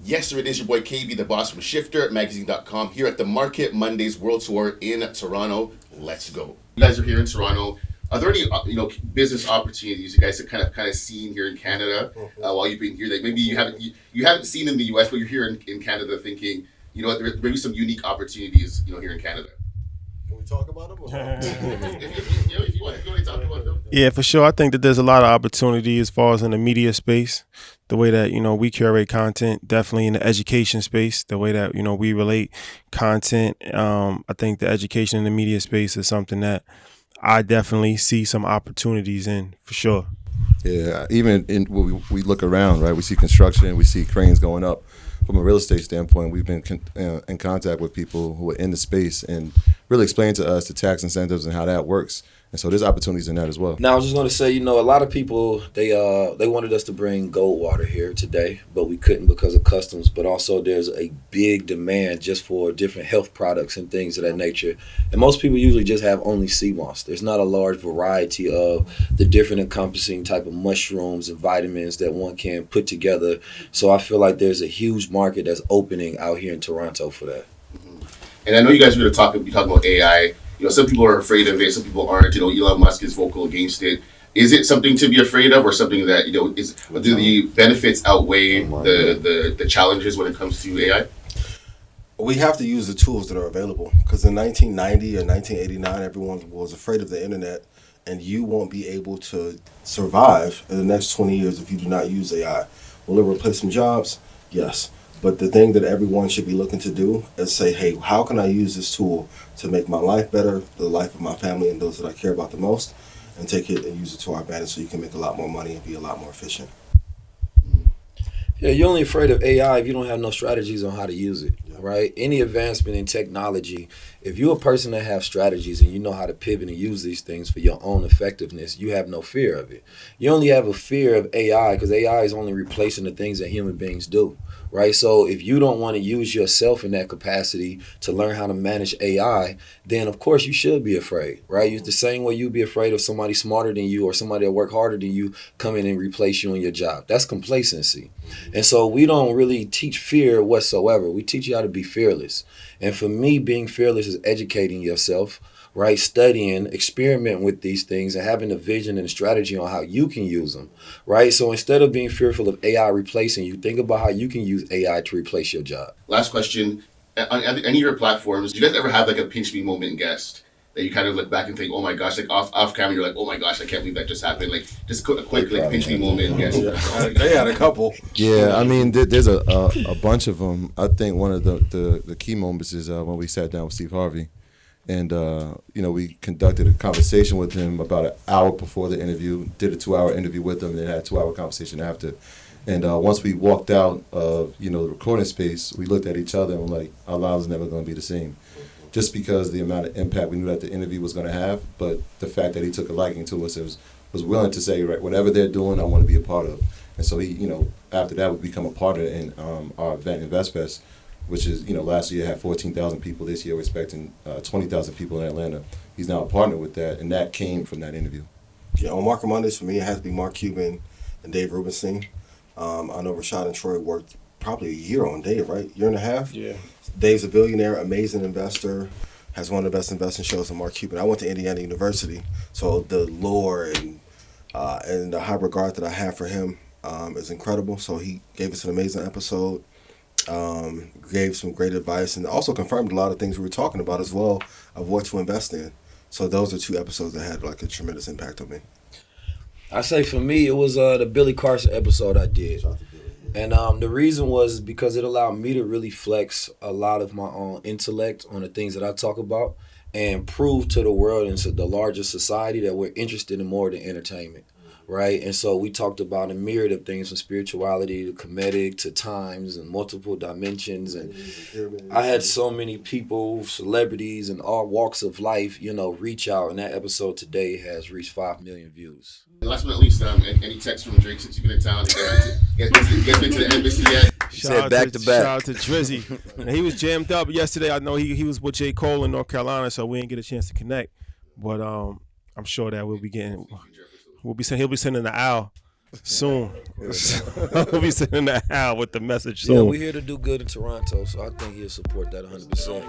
Yes, sir, it is your boy KB, the boss from ShifterMagazine.com, here at the Market Mondays World Tour in Toronto. Let's go. You guys are here in Toronto. Are there any business opportunities you guys have kind of seen here in Canada while you've been here that maybe you haven't seen in the US, but you're here in Canada thinking, you know what, there may be some unique opportunities, here in Canada? Can we talk about them? If you want to talk about them. Yeah, for sure. I think that there's a lot of opportunity as far as in the media space, the way that, we curate content, definitely in the education space, the way that, we relate content. I think the education in the media space is something that I definitely see some opportunities in, for sure. Yeah, even when we look around, right, we see construction, we see cranes going up. From a real estate standpoint, we've been in contact with people who are in the space and really explain to us the tax incentives and how that works. And so there's opportunities in that as well. Now, I was just going to say, a lot of people, they wanted us to bring Goldwater here today, but we couldn't because of customs. But also there's a big demand just for different health products and things of that nature. And most people usually just have only sea moss. There's not a large variety of the different encompassing type of mushrooms and vitamins that one can put together. So I feel like there's a huge market that's opening out here in Toronto for that. And I know you guys are going to talk about AI. Some people are afraid of it, some people aren't. Elon Musk is vocal against it. Is it something to be afraid of, or something that do the benefits outweigh the challenges when it comes to AI? We have to use the tools that are available, because in 1990 or 1989, everyone was afraid of the internet, and you won't be able to survive in the next 20 years if you do not use AI. Will it replace some jobs? Yes. But the thing that everyone should be looking to do is say, hey, how can I use this tool to make my life better, the life of my family and those that I care about the most, and take it and use it to our advantage so you can make a lot more money and be a lot more efficient. Yeah, you're only afraid of AI if you don't have no strategies on how to use it, right? Any advancement in technology, if you're a person that have strategies and you know how to pivot and use these things for your own effectiveness, you have no fear of it. You only have a fear of AI because AI is only replacing the things that human beings do, right? So if you don't want to use yourself in that capacity to learn how to manage AI, then of course you should be afraid, right? It's the same way you'd be afraid of somebody smarter than you or somebody that work harder than you come in and replace you in your job. That's complacency. And so we don't really teach fear whatsoever. We teach you how to be fearless. And for me, being fearless is educating yourself, right? Studying, experimenting with these things and having a vision and a strategy on how you can use them, right? So instead of being fearful of AI replacing you, think about how you can use AI to replace your job. Last question. On any of your platforms, do you guys ever have like a pinch me moment guest that you kind of look back and think, oh my gosh, like off camera, you're like, oh my gosh, I can't believe that just happened. Like just a quick like pinch me moment guest. They had a couple. Yeah, I mean, there's a bunch of them. I think one of the key moments is when we sat down with Steve Harvey. And, we conducted a conversation with him about an hour before the interview, did a 2-hour interview with him, and then had a 2-hour conversation after. And once we walked out of, the recording space, we looked at each other and were like, our lives are never going to be the same. Just because the amount of impact we knew that the interview was going to have, but the fact that he took a liking to us, was willing to say, right, whatever they're doing, I want to be a part of. And so he, after that, would become a partner in our event, InvestFest, which is, last year had 14,000 people. This year we're expecting 20,000 people in Atlanta. He's now a partner with that, and that came from that interview. Yeah, on Market Mondays, for me, it has to be Mark Cuban and Dave Rubenstein. I know Rashad and Troy worked probably a year on Dave, right? Year and a half? Yeah. Dave's a billionaire, amazing investor, has one of the best investing shows on Mark Cuban. I went to Indiana University, so the lore and the high regard that I have for him is incredible. So he gave us an amazing episode. Gave some great advice and also confirmed a lot of things we were talking about as well of what to invest in. So those are 2 episodes that had like a tremendous impact on me. I say for me, it was the Billy Carson episode I did. And the reason was because it allowed me to really flex a lot of my own intellect on the things that I talk about and prove to the world and to the larger society that we're interested in more than entertainment. Right, and so we talked about a myriad of things from spirituality to comedic to times and multiple dimensions, and I had so many people, celebrities, and all walks of life, reach out. And that episode today has reached 5 million views. And last but not least, any text from Drake since you've been in town? Get been to the embassy yet? Said back to back. Shout out to Drizzy. And he was jammed up yesterday. I know he was with J. Cole in North Carolina, so we didn't get a chance to connect. But I'm sure that we'll be sending, he'll be sending the owl Soon. I'll be sending that out with the message Yeah, soon. we're here to do good in Toronto, so I think he'll support that 100%.